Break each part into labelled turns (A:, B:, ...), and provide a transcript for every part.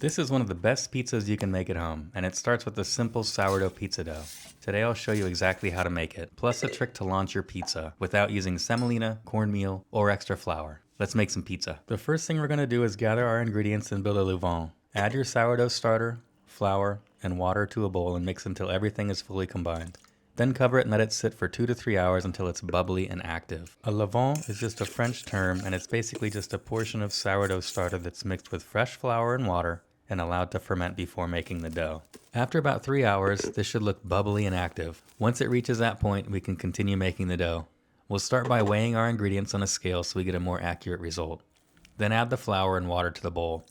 A: This is one of the best pizzas you can make at home, and it starts with a simple sourdough pizza dough. Today I'll show you exactly how to make it, plus a trick to launch your pizza without using semolina, cornmeal, or extra flour. Let's make some pizza. The first thing we're going to do is gather our ingredients and build a levain. Add your sourdough starter, flour, and water to a bowl and mix until everything is fully combined. Then cover it and let it sit for 2 to 3 hours until it's bubbly and active. A levain is just a French term, and it's basically just a portion of sourdough starter that's mixed with fresh flour and water and allowed to ferment before making the dough. After about 3 hours, this should look bubbly and active. Once it reaches that point, we can continue making the dough. We'll start by weighing our ingredients on a scale so we get a more accurate result. Then add the flour and water to the bowl.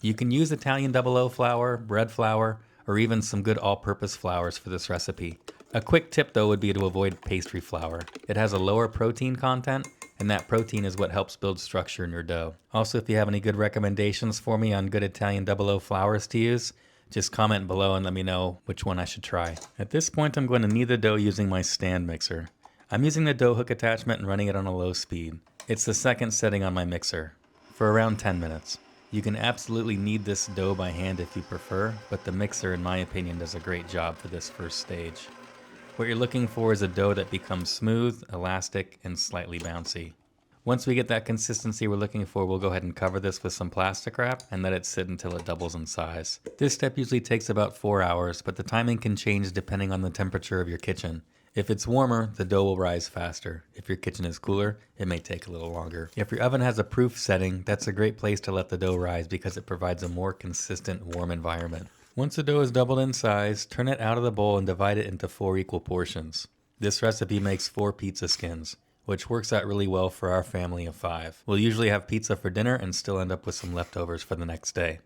A: You can use Italian 00 flour, bread flour, or even some good all-purpose flours for this recipe. A quick tip though would be to avoid pastry flour. It has a lower protein content, and that protein is what helps build structure in your dough. Also, if you have any good recommendations for me on good Italian 00 flours to use, just comment below and let me know which one I should try. At this point, I'm going to knead the dough using my stand mixer. I'm using the dough hook attachment and running it on a low speed. It's the second setting on my mixer, for around 10 minutes. You can absolutely knead this dough by hand if you prefer, but the mixer, in my opinion, does a great job for this first stage. What you're looking for is a dough that becomes smooth, elastic, and slightly bouncy. Once we get that consistency we're looking for, we'll go ahead and cover this with some plastic wrap and let it sit until it doubles in size. This step usually takes about 4 hours, but the timing can change depending on the temperature of your kitchen. If it's warmer, the dough will rise faster. If your kitchen is cooler, it may take a little longer. If your oven has a proof setting, that's a great place to let the dough rise because it provides a more consistent, warm environment. Once the dough is doubled in size, turn it out of the bowl and divide it into 4 equal portions. This recipe makes 4 pizza skins, which works out really well for our family of 5. We'll usually have pizza for dinner and still end up with some leftovers for the next day.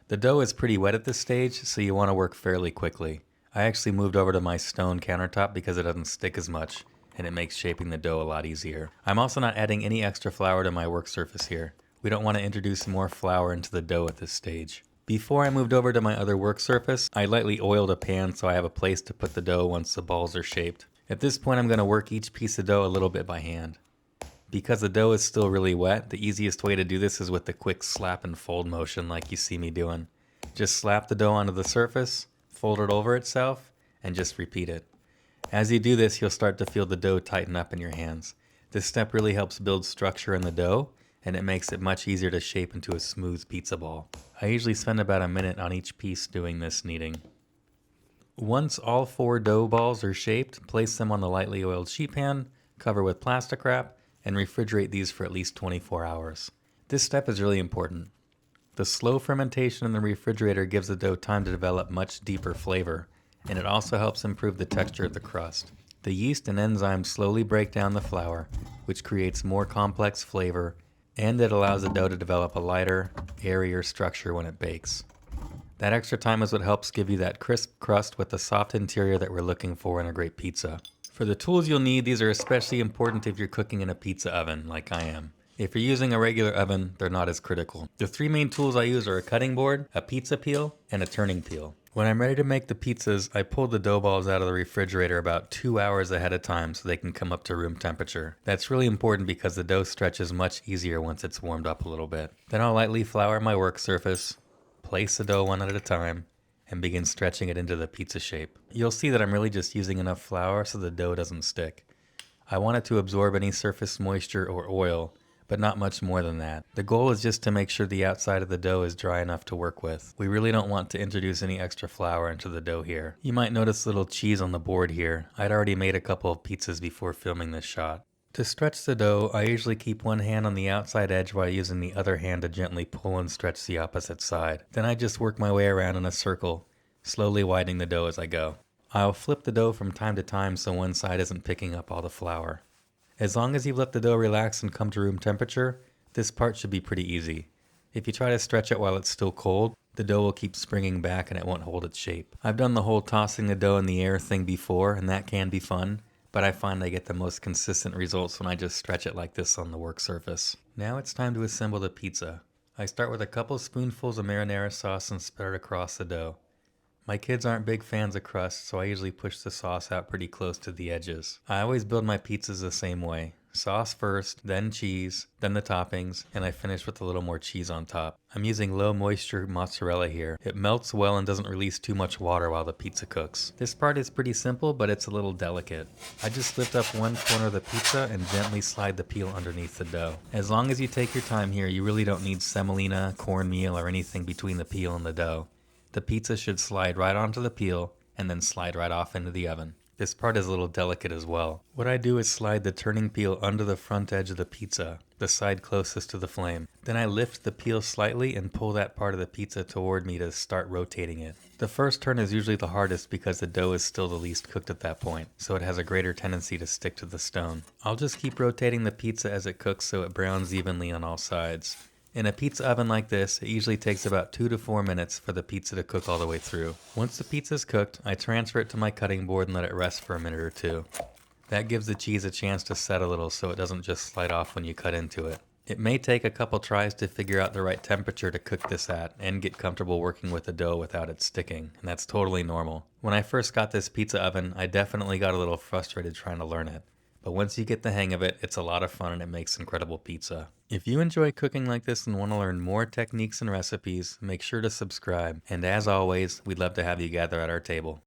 A: The dough is pretty wet at this stage, so you want to work fairly quickly. I actually moved over to my stone countertop because it doesn't stick as much, and it makes shaping the dough a lot easier. I'm also not adding any extra flour to my work surface here. We don't want to introduce more flour into the dough at this stage. Before I moved over to my other work surface, I lightly oiled a pan so I have a place to put the dough once the balls are shaped. At this point, I'm going to work each piece of dough a little bit by hand. Because the dough is still really wet, the easiest way to do this is with the quick slap and fold motion like you see me doing. Just slap the dough onto the surface, fold it over itself, and just repeat it. As you do this, you'll start to feel the dough tighten up in your hands. This step really helps build structure in the dough, and it makes it much easier to shape into a smooth pizza ball. I usually spend about a minute on each piece doing this kneading. Once all 4 dough balls are shaped, place them on the lightly oiled sheet pan, cover with plastic wrap, and refrigerate these for at least 24 hours. This step is really important. The slow fermentation in the refrigerator gives the dough time to develop much deeper flavor, and it also helps improve the texture of the crust. The yeast and enzymes slowly break down the flour, which creates more complex flavor, and it allows the dough to develop a lighter, airier structure when it bakes. That extra time is what helps give you that crisp crust with the soft interior that we're looking for in a great pizza. For the tools you'll need, these are especially important if you're cooking in a pizza oven, like I am. If you're using a regular oven, they're not as critical. The 3 main tools I use are a cutting board, a pizza peel, and a turning peel. When I'm ready to make the pizzas, I pull the dough balls out of the refrigerator about 2 hours ahead of time so they can come up to room temperature. That's really important because the dough stretches much easier once it's warmed up a little bit. Then I'll lightly flour my work surface, place the dough one at a time, and begin stretching it into the pizza shape. You'll see that I'm really just using enough flour so the dough doesn't stick. I want it to absorb any surface moisture or oil, but not much more than that. The goal is just to make sure the outside of the dough is dry enough to work with. We really don't want to introduce any extra flour into the dough here. You might notice little cheese on the board here. I'd already made a couple of pizzas before filming this shot. To stretch the dough, I usually keep one hand on the outside edge while using the other hand to gently pull and stretch the opposite side. Then I just work my way around in a circle, slowly widening the dough as I go. I'll flip the dough from time to time so one side isn't picking up all the flour. As long as you've let the dough relax and come to room temperature, this part should be pretty easy. If you try to stretch it while it's still cold, the dough will keep springing back and it won't hold its shape. I've done the whole tossing the dough in the air thing before, and that can be fun, but I find I get the most consistent results when I just stretch it like this on the work surface. Now it's time to assemble the pizza. I start with a couple spoonfuls of marinara sauce and spread it across the dough. My kids aren't big fans of crust, so I usually push the sauce out pretty close to the edges. I always build my pizzas the same way. Sauce first, then cheese, then the toppings, and I finish with a little more cheese on top. I'm using low moisture mozzarella here. It melts well and doesn't release too much water while the pizza cooks. This part is pretty simple, but it's a little delicate. I just lift up one corner of the pizza and gently slide the peel underneath the dough. As long as you take your time here, you really don't need semolina, cornmeal, or anything between the peel and the dough. The pizza should slide right onto the peel and then slide right off into the oven. This part is a little delicate as well. What I do is slide the turning peel under the front edge of the pizza, the side closest to the flame. Then I lift the peel slightly and pull that part of the pizza toward me to start rotating it. The first turn is usually the hardest because the dough is still the least cooked at that point, so it has a greater tendency to stick to the stone. I'll just keep rotating the pizza as it cooks so it browns evenly on all sides. In a pizza oven like this, it usually takes about 2 to 4 minutes for the pizza to cook all the way through. Once the pizza is cooked, I transfer it to my cutting board and let it rest for a minute or two. That gives the cheese a chance to set a little so it doesn't just slide off when you cut into it. It may take a couple tries to figure out the right temperature to cook this at and get comfortable working with the dough without it sticking, and that's totally normal. When I first got this pizza oven, I definitely got a little frustrated trying to learn it. But once you get the hang of it, it's a lot of fun and it makes incredible pizza. If you enjoy cooking like this and want to learn more techniques and recipes, make sure to subscribe. And as always, we'd love to have you gather at our table.